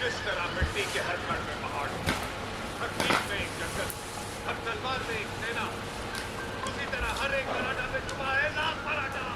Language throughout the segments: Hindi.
जिस तरह मिट्टी के हर कण में पहाड़, हर ईंट में एक जंगल, हर तलवार में एक सेना, उसी तरह हर एक मराठा में छुपा है लाख मराठा।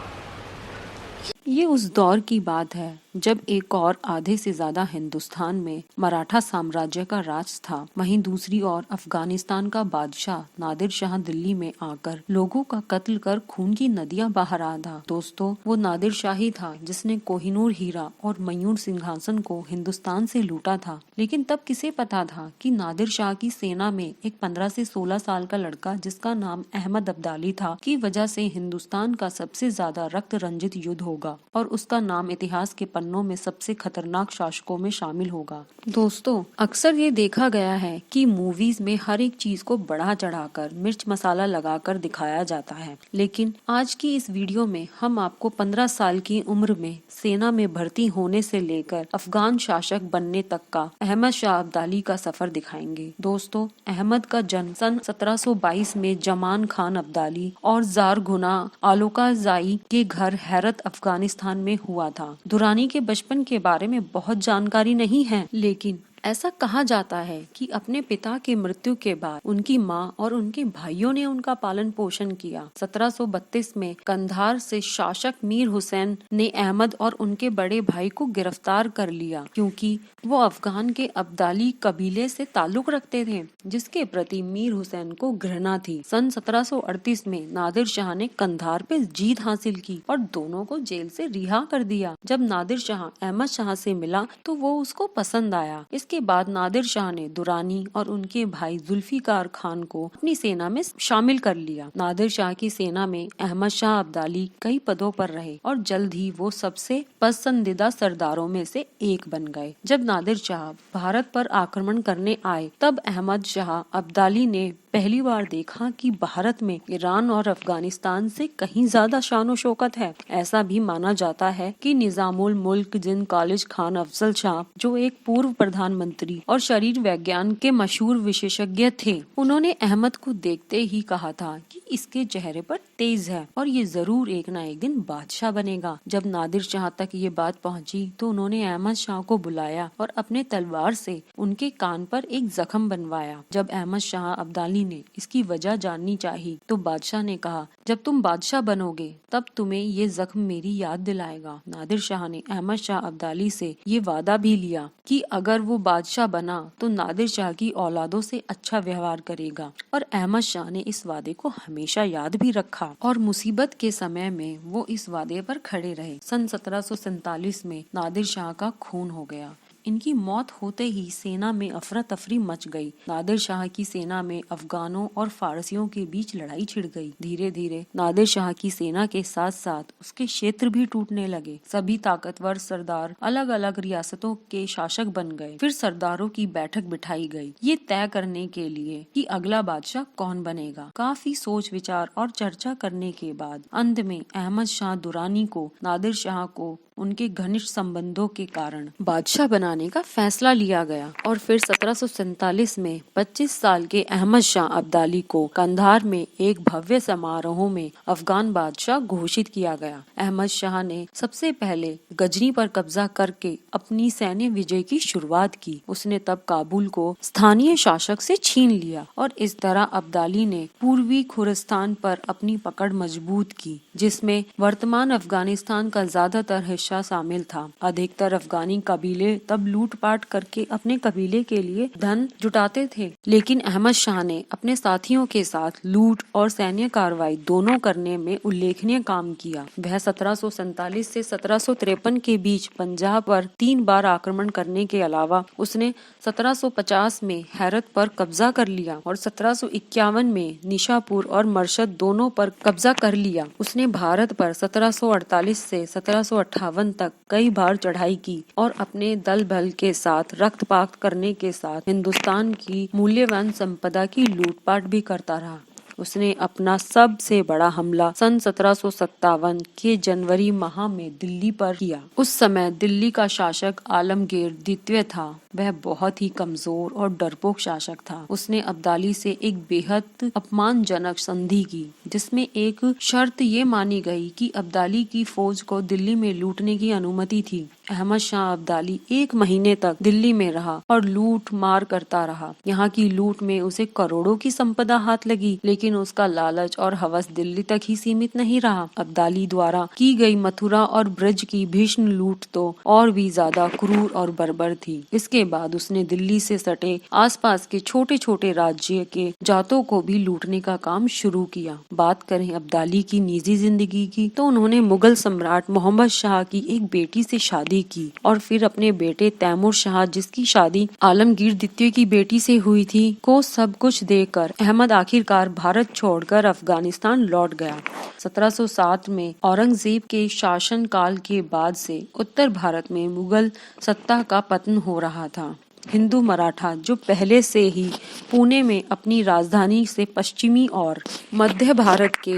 ये उस दौर की बात है जब एक और आधे से ज्यादा हिंदुस्तान में मराठा साम्राज्य का राज था। वहीं दूसरी ओर अफगानिस्तान का बादशाह नादिर शाह दिल्ली में आकर लोगों का कत्ल कर खून की नदियां बहा रहा था। दोस्तों, वो नादिर शाह ही था जिसने कोहिनूर हीरा और मयूर सिंहासन को हिंदुस्तान से लूटा था। लेकिन तब किसे पता था कि नादिर शाह की सेना में एक 15 से 16 साल का लड़का जिसका नाम अहमद अब्दाली था की वजह से हिंदुस्तान का सबसे ज्यादा रक्त रंजित युद्ध होगा और उसका नाम इतिहास के पन्नों में सबसे खतरनाक शासकों में शामिल होगा। दोस्तों, अक्सर ये देखा गया है कि मूवीज में हर एक चीज को बढ़ा चढ़ाकर मिर्च मसाला लगाकर दिखाया जाता है, लेकिन आज की इस वीडियो में हम आपको 15 साल की उम्र में सेना में भर्ती होने से लेकर अफगान शासक बनने तक का अहमद शाह अब्दाली का सफर दिखाएंगे। दोस्तों, अहमद का जन्म सन 1722 में जमान खान अब्दाली और जार गुना आलोकाजाई के घर हैरत अफगानिस्तान में हुआ था। दुरानी के बचपन के बारे में बहुत जानकारी नहीं है, लेकिन ऐसा कहा जाता है कि अपने पिता के मृत्यु के बाद उनकी मां और उनके भाइयों ने उनका पालन पोषण किया। 1732 में कंधार से शासक मीर हुसैन ने अहमद और उनके बड़े भाई को गिरफ्तार कर लिया क्योंकि वो अफगान के अब्दाली कबीले से ताल्लुक रखते थे, जिसके प्रति मीर हुसैन को घृणा थी। सन 1738 में नादिर शाह ने कंधार पे जीत हासिल की और दोनों को जेल से रिहा कर दिया। जब नादिर शाह अहमद शाह से मिला तो वो उसको पसंद आया। इसके बाद नादिर शाह ने दुरानी और उनके भाई जुल्फिकार खान को अपनी सेना में शामिल कर लिया। नादिर शाह की सेना में अहमद शाह अब्दाली कई पदों पर रहे और जल्द ही वो सबसे पसंदीदा सरदारों में से एक बन गए। जब नादिर शाह भारत पर आक्रमण करने आए तब अहमद शाह अब्दाली ने पहली बार देखा कि भारत में ईरान और अफगानिस्तान से कहीं ज्यादा शान शौकत है। ऐसा भी माना जाता है कि निजामुल मुल्क जिन कॉलेज खान अफजल शाह, जो एक पूर्व प्रधानमंत्री और शरीर विज्ञान के मशहूर विशेषज्ञ थे, उन्होंने अहमद को देखते ही कहा था कि इसके चेहरे पर तेज है और ये जरूर एक न एक दिन बादशाह बनेगा। जब नादिर शाह तक ये बात पहुंची तो उन्होंने अहमद शाह को बुलाया और अपने तलवार से उनके कान पर एक जख्म बनवाया। जब अहमद शाह अब्दाली ने इसकी वजह जाननी चाहिए तो बादशाह ने कहा, जब तुम बादशाह बनोगे तब तुम्हें ये जख्म मेरी याद दिलाएगा। नादिर शाह ने अहमद शाह अब्दाली से ये वादा भी लिया कि अगर वो बादशाह बना तो नादिर शाह की औलादों से अच्छा व्यवहार करेगा और अहमद शाह ने इस वादे को हमेशा याद भी रखा और मुसीबत के समय में वो इस वादे पर खड़े रहे। सन 1747 में नादिर शाह का खून हो गया। इनकी मौत होते ही सेना में अफरा तफरी मच गई। नादिर शाह की सेना में अफगानों और फारसियों के बीच लड़ाई छिड़ गई। धीरे धीरे नादिर शाह की सेना के साथ साथ उसके क्षेत्र भी टूटने लगे। सभी ताकतवर सरदार अलग अलग रियासतों के शासक बन गए। फिर सरदारों की बैठक बिठाई गई ये तय करने के लिए कि अगला बादशाह कौन बनेगा। काफी सोच विचार और चर्चा करने के बाद अंत में अहमद शाह दुरानी को नादिर शाह को उनके घनिष्ठ संबंधों के कारण बादशाह बनाने का फैसला लिया गया और फिर 1747 में 25 साल के अहमद शाह अब्दाली को कंधार में एक भव्य समारोह में अफगान बादशाह घोषित किया गया। अहमद शाह ने सबसे पहले गजनी पर कब्जा करके अपनी सैन्य विजय की शुरुआत की। उसने तब काबुल को स्थानीय शासक से छीन लिया और इस तरह अब्दाली ने पूर्वी खुरासान पर अपनी पकड़ मजबूत की, जिसमें वर्तमान अफगानिस्तान का ज्यादातर हिस्सा शामिल था। अधिकतर अफगानी कबीले तब लूटपाट करके अपने कबीले के लिए धन जुटाते थे, लेकिन अहमद शाह ने अपने साथियों के साथ लूट और सैन्य कार्रवाई दोनों करने में उल्लेखनीय काम किया। वह 1747 से 1753 के बीच पंजाब पर 3 बार आक्रमण करने के अलावा उसने 1750 में हैरत पर कब्जा कर लिया और 1751 में निशापुर और मरशद दोनों पर कब्जा कर लिया। उसने भारत पर 1748 से 1758 तक कई बार चढ़ाई की और अपने दल बल के साथ रक्तपात करने के साथ हिंदुस्तान की मूल्यवान संपदा की लूटपाट भी करता रहा। उसने अपना सबसे बड़ा हमला सन 1757 के जनवरी माह में दिल्ली पर किया। उस समय दिल्ली का शासक आलमगीर द्वितीय था। वह बहुत ही कमजोर और डरपोक शासक था। उसने अब्दाली से एक बेहद अपमानजनक संधि की, जिसमें एक शर्त ये मानी गई कि अब्दाली की फौज को दिल्ली में लूटने की अनुमति थी। अहमद शाह अब्दाली 1 महीने तक दिल्ली में रहा और लूट मार करता रहा। यहाँ की लूट में उसे करोड़ों की संपदा हाथ लगी, लेकिन उसका लालच और हवस दिल्ली तक ही सीमित नहीं रहा। अब्दाली द्वारा की गई मथुरा और ब्रज की भीषण लूट तो और भी ज्यादा क्रूर और बर्बर थी। इसके बाद उसने दिल्ली से सटे आसपास के छोटे छोटे राज्य के जातों को भी लूटने का काम शुरू किया। बात करें अब्दाली की निजी जिंदगी की, तो उन्होंने मुगल सम्राट मोहम्मद शाह की एक बेटी से शादी की और फिर अपने बेटे तैमूर शाह, जिसकी शादी आलमगीर द्वितीय की बेटी से हुई थी, को सब कुछ देकर अहमद आखिरकार भारत छोड़कर अफगानिस्तान लौट गया। 1707 में औरंगजेब के शासन काल के बाद से उत्तर भारत में मुगल सत्ता का पतन हो रहा था। हिंदू मराठा, जो पहले से ही पुणे में अपनी राजधानी से पश्चिमी और मध्य भारत के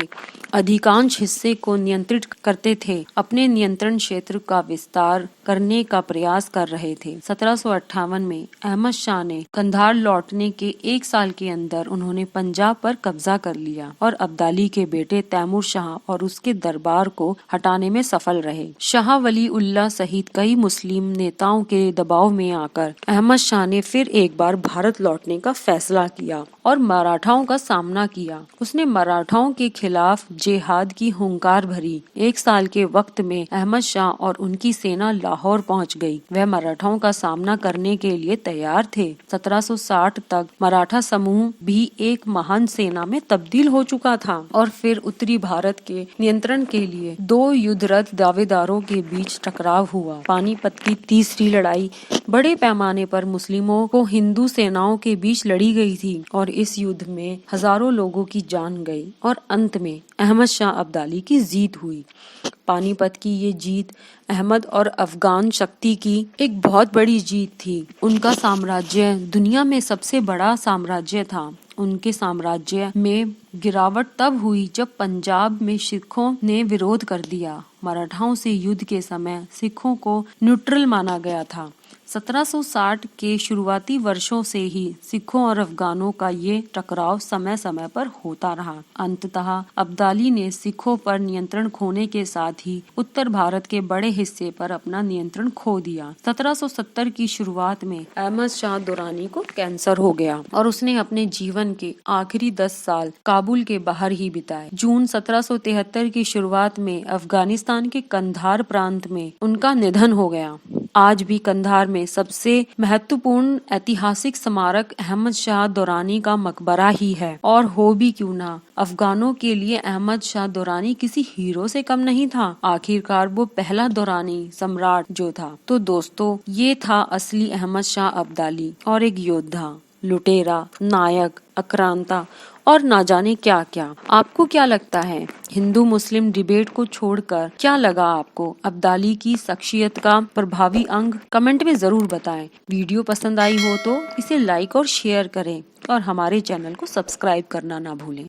अधिकांश हिस्से को नियंत्रित करते थे, अपने नियंत्रण क्षेत्र का विस्तार करने का प्रयास कर रहे थे। 1758 में अहमद शाह ने कंधार लौटने के 1 साल के अंदर उन्होंने पंजाब पर कब्जा कर लिया और अब्दाली के बेटे तैमूर शाह और उसके दरबार को हटाने में सफल रहे। शाह वली उल्लाह सहित कई मुस्लिम नेताओं के दबाव में आकर अहमद शाह ने फिर एक बार भारत लौटने का फैसला किया और मराठाओं का सामना किया। उसने मराठाओं के खिलाफ जिहाद की हुंकार भरी। 1 साल के वक्त में अहमद शाह और उनकी सेना लाहौर पहुंच गई। वह मराठाओं का सामना करने के लिए तैयार थे। 1760 तक मराठा समूह भी एक महान सेना में तब्दील हो चुका था और फिर उत्तरी भारत के नियंत्रण के लिए 2 युद्धरत दावेदारों के बीच टकराव हुआ। पानीपत की तीसरी लड़ाई बड़े पैमाने पर मुस्लिमों को हिंदू सेनाओं के बीच लड़ी गई थी और इस युद्ध में हजारों लोगों की जान गई और अंत में अहमद शाह अब्दाली की जीत हुई। पानीपत की ये जीत अहमद और अफगान शक्ति की एक बहुत बड़ी जीत थी। उनका साम्राज्य दुनिया में सबसे बड़ा साम्राज्य था। उनके साम्राज्य में गिरावट तब हुई जब पंजाब में सिखों ने विरोध कर दिया। मराठाओं से युद्ध के समय सिखों को न्यूट्रल माना गया था। 1760 के शुरुआती वर्षों से ही सिखों और अफगानों का ये टकराव समय समय पर होता रहा। अंततः अब्दाली ने सिखों पर नियंत्रण खोने के साथ ही उत्तर भारत के बड़े हिस्से पर अपना नियंत्रण खो दिया। 1770 की शुरुआत में अहमद शाह दुरानी को कैंसर हो गया और उसने अपने जीवन के आखिरी 10 साल काबुल के बाहर ही बिताए। जून 1773 की शुरुआत में अफगानिस्तान के कंधार प्रांत में उनका निधन हो गया। आज भी कंधार में सबसे महत्वपूर्ण ऐतिहासिक स्मारक अहमद शाह दुरानी का मकबरा ही है। और हो भी क्यों ना, अफगानों के लिए अहमद शाह दुरानी किसी हीरो से कम नहीं था। आखिरकार वो पहला दुरानी सम्राट जो था। तो दोस्तों, ये था असली अहमद शाह अब्दाली और एक योद्धा, लुटेरा, नायक, आक्रांता और ना जाने क्या क्या। आपको क्या लगता है? हिंदू मुस्लिम डिबेट को छोड़कर क्या लगा आपको अब्दाली की शख्सियत का प्रभावी अंग? कमेंट में जरूर बताएं। वीडियो पसंद आई हो तो इसे लाइक और शेयर करें और हमारे चैनल को सब्सक्राइब करना ना भूलें।